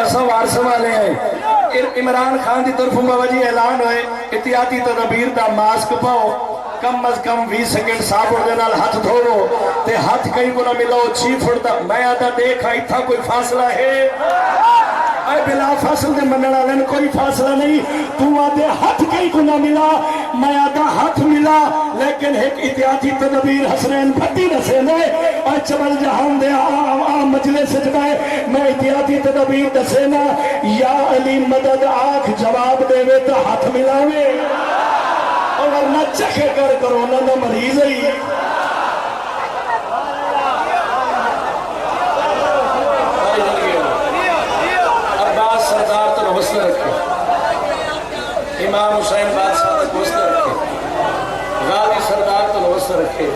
اسا وارث والے ہیں عمران خان دی طرف بابا جی اعلان ہوئے احتیاطی تدابیر دا ماسک پاؤ کم از کم 20 سیکنڈ صابن دے نال ہاتھ دھوڑو تے ہاتھ کہیں کو نہ ملاؤ 6 فٹ دا میں آدھا دیکھا اتھا کوئی فاصلہ ہے اے بلا فاصل دے مننا لین کوئی فاصلہ نہیں تو آدھے ہاتھ کہیں کو نہ ملا میں آدھا ہاتھ ملا لیکن ایک احتیاطی تدابیر حسنین بھٹی رسے نے اور چبل جہان دے عام مجلس جگائے میں احتیاطی تدابیر دسے نا یا علی مدد آنکھ جواب دے وے تو ہاتھ ملاوے اور نہ چکے کر کرونا نہ مریض ہی عباس سردار تو نوستہ رکھے امام حسین بادشاہ تک نوستہ رکھے غازی سردار تو نوستہ رکھے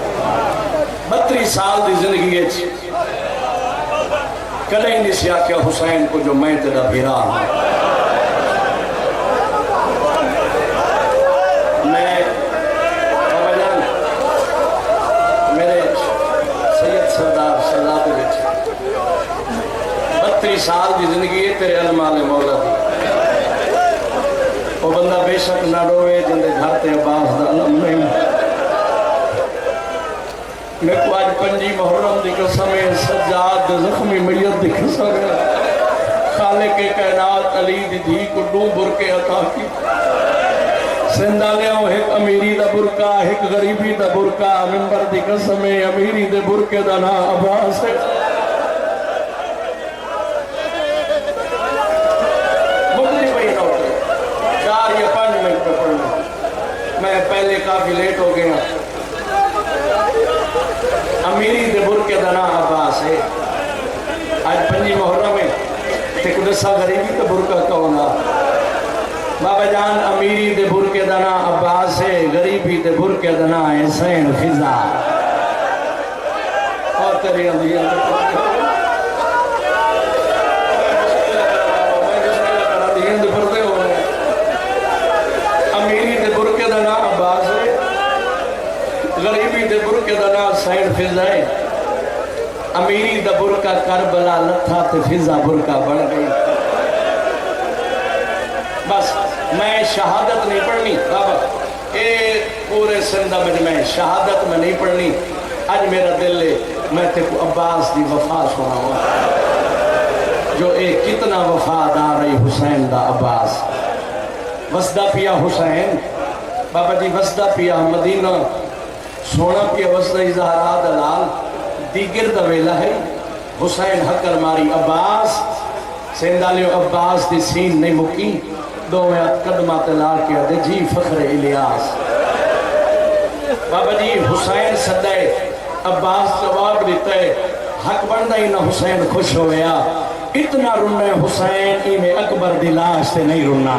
32 سال دی زندگی ہے کدیں نہیں سیا کیا حسین کو جو میں تیرا بھیرا ہوں سال دی زندگی ہے تیرے علماء مولا دی وہ بندہ بے شک نہ روئے جندے گھر تے عباس دا علم نہیں میں کو آج 5 محرم دی قسم سجاد زخمی میت دی قسم خالق کائنات علی دی دھی کو ڈوں برکے عطا کی سندالیاں ایک امیری دا برکا ایک غریبی دا برکا ممبر دی قسم امیری دے برکے دا نا عباس ہے میں پہلے کافی لیٹ ہو گیا امیری دے برکے دا نا عباس ہے آج 5 محرم ہے تے کدسا غریبی تے برکہ کونا بابا جان امیری دے برکے دا نا عباس ہے غریبی دے برکے دا نا حسین فضا اور تیرے اندھیاں غریبی دے برکے دا نا حسین فضا ہے امیری دا برکہ کربلا لتھا تے فضا برکہ بڑھ گئی بس میں شہادت نہیں پڑھنی بابا اے پورے سندہ میں شہادت میں نہیں پڑھنی آج میرا دل ہے میں تے کو عباس دی وفا سنا ہوا جو اے کتنا وفادار رہی حسین دا عباس وسدہ پیا حسین بابا جی وسدہ پیا مدینہ سونا پیا وسدہ زہرا دلال دیگر دویلہ ہے حسین حکر ماری عباس سیندالیو عباس دی سین نہیں مکی دو میں قدمات لار کیا دے جی فخر الیاس بابا جی حسین صدائے عباس جواب دیتا ہے حق بندہ ہی نہ حسین خوش ہویا اتنا رنہ حسین ہی میں اکبر دی لاش تے نہیں رنہ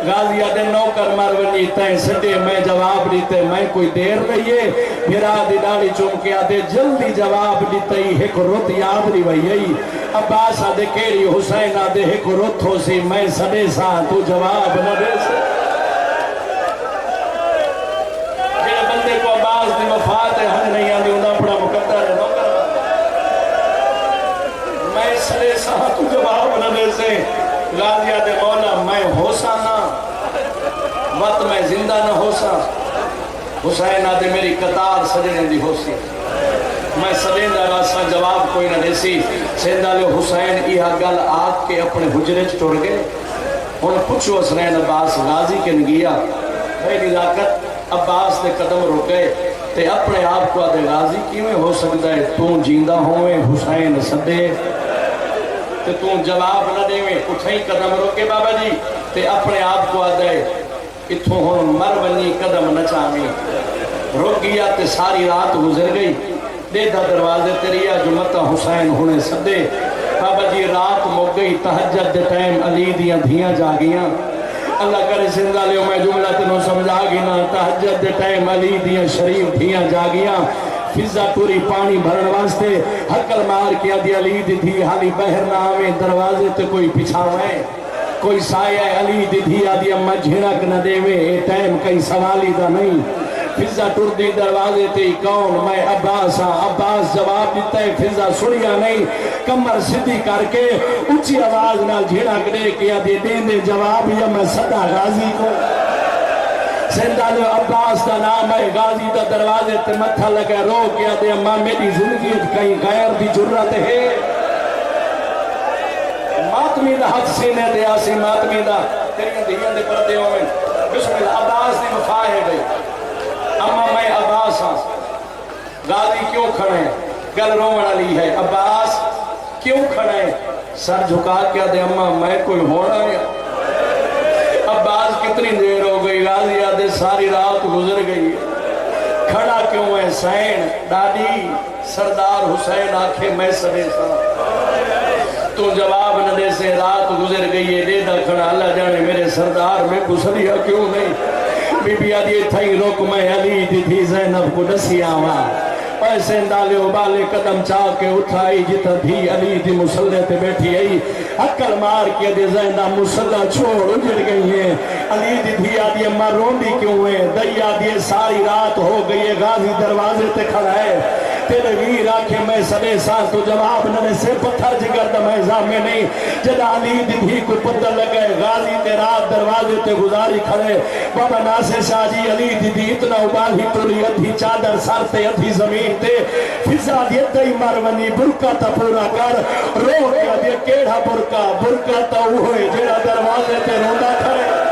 غازیہ دے نوکر مرونی تین سٹے میں جواب دیتے میں کوئی دیر رہیے پھرا دی ڈالی چونکیا دے جلدی جواب دیتے ہی ایک رت یاد ری وہی عباس آدھے کیری حسین آدھے ایک رت ہو سی میں سڑے سا تو جواب نہ دے سے جنہ بندے کو عباس دی وفات ہے ہم نہیں آدھے انہا بڑا مقدر ہے نوکر میں سڑے سا تو جواب نہ دے سے غازیہ دے مولا میں ہو سا نہ وقت میں زندہ نہ ہو سا حسین آدھے میری قطار سجنے دی ہو سی میں سجنے دا راسا جواب کوئی نہ دے سی سیندہ لے حسین ایہا گل آگ کے اپنے حجرے چڑ گئے انہوں پوچھو حسین عباس غازی کے نگیا میری لاکت عباس دے قدم رک گئے تے اپنے آپ کو آدھے غازی کیویں ہو سکتا ہے تو جیندہ ہوئے حسین صدے تے تو جواب نہ دے میں کچھ ہی قدم روکے بابا جی تے اپنے آپ کو آدھے اتھوں ہون مر ونی قدم نہ چاہمیں رک گیا تے ساری رات گزر گئی دے دا دروازے تیریا جمعتہ حسین ہونے صدے بابا جی رات مک گئی تہجد دے ٹائم علی دیاں دھیاں جاگیاں اللہ کرے زندہ لیو میں جملہ تنوں سمجھا گی نا تہجد دے ٹائم علی دیاں شریف دھیاں جاگیاں فضا پوری پانی بھرن واسطے حکل مار کیا دی علی دی تھی حالی بہر نہ آویں دروازے تے کوئی پچھاویں کوئی سایہ علی دی تھی آدھی اما جھڑک نہ دے وے اے ٹائم کئی سوالی دا نہیں فضا ٹردی دروازے تے کون میں عباس ہاں عباس جواب دیتا ہے فضا سنیا نہیں کمر سدھی کر کے اونچی آواز نال جھڑک دے کیا دے دے جواب یا میں صدا غازی کو سندالو عباس کا نام ہے غازی دا دروازے تے متھا لگا رو کیا دے اماں میری زندگی کہیں غیر دی جرت ہے ماتمی دا حق سینے دے آسی ماتمی دا تیری دھیان دے پردے ہوئے بسم اللہ عباس دی وفا ہے گئی اما میں عباس ہاں غازی کیوں کھڑے ہیں گل رومن علی ہے عباس کیوں کھڑے ہیں سر جھکا کیا دے اما میں کوئی ہونا ہے عباس کتنی دیر ہو گئی غازی آدھے ساری رات گزر گئی کھڑا کیوں ہے سین ڈاڈی سردار حسین آنکھیں میں سنے سا تو جواب نہ دے سے رات گزر گئی ہے دے دا کھڑا اللہ جانے میرے سردار میں گسریا کیوں نہیں بی بی آدھی تھائی رک میں علی دی تھی زینب کو نسی آواں ایسے اندالے ابالے قدم چاہ کے اٹھائی جتا بھی علی دی مسلح تے بیٹھی آئی عقل مار کے دے زینہ مسلح چھوڑ اجڑ گئی ہیں علی دی بھی آدھی اممہ روندی کیوں ہے دئی آدھی ساری رات ہو گئی ہے غازی دروازے تے کھڑا ہے تیرے ویر آکھے میں سنے سان تو جواب ننے سے پتھر جگر دا محضام میں نہیں جدا علی دی بھی کو پتر لگے غازی تے رات دروازے تے گزاری کھڑے بابا ناصر شاہ جی علی دی اتنا ابال ہی تولی ادھی چادر سر تے ادھی زمین تے فضا دی ادھائی مرونی برکا تا پورا کر رو کیا دی کیڑا برکا تا ہوئے جڑا دروازے تے روندا کھڑے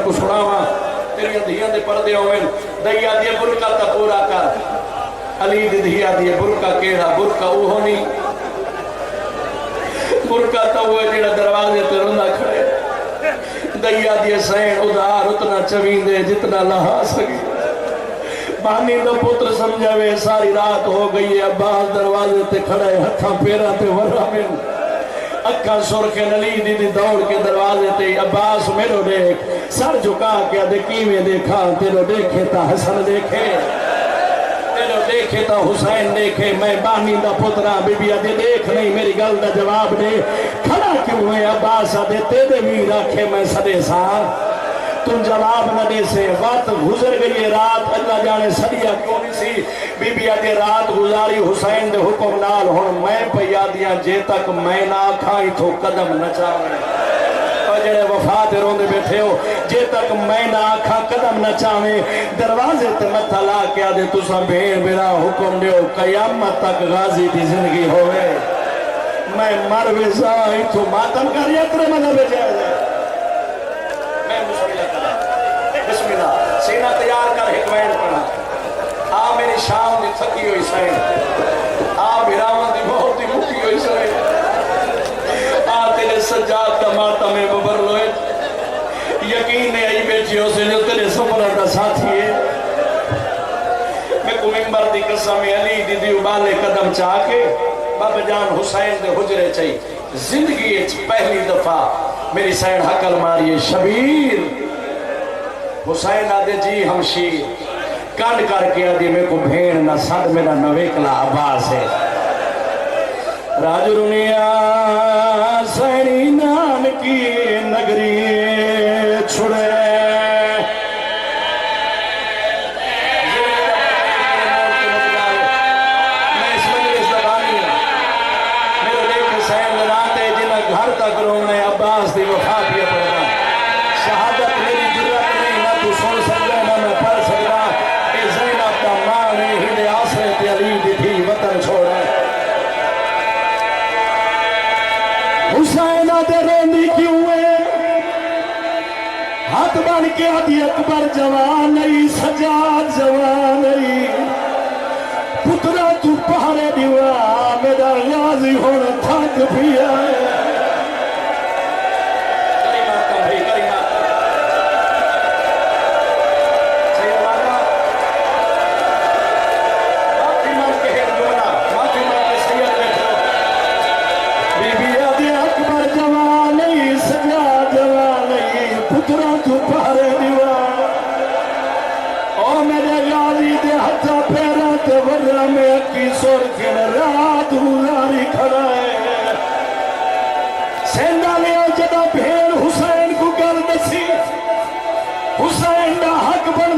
کو سناوا تیری دھیاں دے پردے ہوئے دیا دیا برکا تا پورا کر علی دی دھیا دیا برکا کیڑا برکا اوہو نہیں برکا تا ہوئے جیڑا دروازے تے رندہ کھڑے دیا دیا سین ادھار اتنا چوین دے جتنا لہا سکی بانی دا پتر سمجھوے ساری رات ہو گئی ہے عباس دروازے تے کھڑے ہتھاں پیرا تے ورہ میں اکھا سرخ نلی دی دوڑ کے دروازے تے عباس میرو دیکھ سر جھکا کے دیکھی میں دیکھا تیرو دیکھے تا حسن دیکھے تیرو دیکھے تا حسین دیکھے میں بانی دا پترہ بی بی آدھے دیکھ نہیں میری گل دا جواب دے کھڑا کیوں ہے عباس آدھے تیرے بھی رکھے میں سدے سار تم جواب نہ دے سے وقت گزر گئی ہے رات اللہ جانے صدیہ کیوں نہیں سی بی بی آدھے رات گزاری حسین دے حکم نال ہون میں پیا دیا جے تک میں نہ کھائی تو قدم نہ چاہویں اور جڑے وفات روندے بیٹھے ہو جے تک میں نہ کھا قدم نہ چاہویں دروازے تے متھا لا کے آدھے تسا بھیڑ میرا حکم دیو قیامت تک غازی دی زندگی ہوئے میں مر وزائی تو ماتم کر یتر مذہب جائے بسم اللہ سینہ تیار کر حکمین پڑھا آ میری شام دی تھکی ہوئی سائن آ بھراون دی بہت دی مکی ہوئی سائن آ تیرے سجاد کا ماتا میں ببر لوئے یقین نے آئی بیٹھی ہو سے جو تیرے سفر کا ساتھی ہے میں کو ممبر دی قسم علی دی ابالے قدم چاہ کے بابا جان حسین دے حجرے چاہی زندگی پہلی دفعہ میری سائن حقل ماری شبیر حسین آدھے جی ہم شیر کانڈ کر کے آدھے میں کو بھیڑ نہ ساتھ میرا نویکلا عباس ہے راج رنیا سینی نان کی نگری چھڑے میں اس مجلس دبانی ہوں میرے دیکھ سین لڑاتے جنہ گھر تک رونے عباس دی وفا بھی پڑھنا شہادت میری جرت نہیں نہ تو سن سکتا نہ میں پڑھ سکتا اے زینب دا ماں نے ہلے آسرے تے علی دی تھی وطن چھوڑا حسین دے روندی کیوں ہے ہاتھ بن کے آدھی اکبر جوان نہیں سجاد جوان نہیں پترہ تو پہرے دیوا میرا غازی ہونا تھک پیا ہے